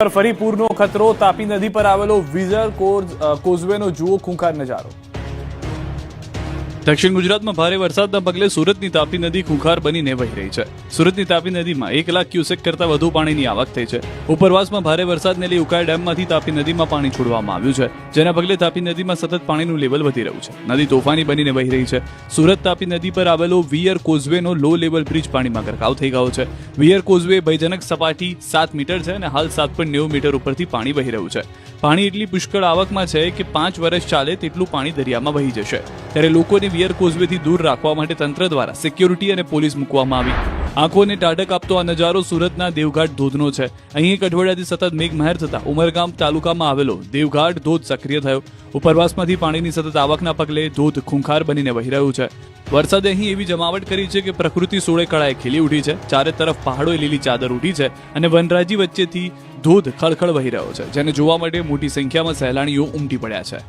ફરી પૂરનો ખતરો, તાપી નદી પર આવેલો વિઝર કોઝવેનો જુઓ ખૂંખાર નજારો। દક્ષિણ ગુજરાતમાં ભારે વરસાદના પગલે સુરતની તાપી નદી ખૂંખાર બનીને વહી રહી છે। સુરતની તાપી નદીમાં 1 લાખ ક્યુસેક કરતા વધુ પાણીની આવક થઈ છે। ઉપરવાસમાં ભારે વરસાદને લઈ ઉકાઈ ડેમમાંથી તાપી નદીમાં પાણી છોડવામાં આવ્યું છે, જેના પગલે તાપી નદીમાં સતત પાણીનું લેવલ વધી રહ્યું છે। નદી તોફાની બનીને વહી રહી છે। સુરત તાપી નદી પર આવેલો વિયર કોઝવેનો લો લેવલ બ્રિજ પાણીમાં ગરકાવ થઈ ગયો છે। વિયર કોઝવે ભયજનક સપાટી 7 મીટર છે અને હાલ 7.90 મીટર ઉપરથી પાણી વહી રહ્યું છે। પાણી એટલી પુષ્કળ આવકમાં છે કે 5 વર્ષ ચાલે તેટલું પાણી દરિયામાં વહી જશે। ત્યારે લોકોને વિયર કોઝવેથી દૂર રાખવા માટે તંત્ર દ્વારા સિક્યોરિટી અને પોલીસ મૂકવામાં આવી। આંખોને ટાઢક આપતો આ નજારો સુરતના દેવઘાટ ધોધનો છે। અહીં એક અઠવાડિયાથી સતત મેઘમહેર થતા ઉમરગામ તાલુકામાં આવેલો દેવઘાટ ધોધ સક્રિય થયો। ઉપરવાસમાંથી પાણીની સતત આવકના પગલે ધોધ ખૂંખાર બનીને વહી રહ્યું છે। વરસાદે અહીં એવી જમાવટ કરી છે કે પ્રકૃતિ સોળે કળાએ ખીલી ઉઠી છે। ચારે તરફ પહાડોએ લીલી ચાદર ઉઠી છે અને વનરાજી વચ્ચેથી ધોધ ખળખળ વહી રહ્યો છે, જેને જોવા માટે મોટી સંખ્યામાં સહેલાણીઓ ઉમટી પડ્યા છે।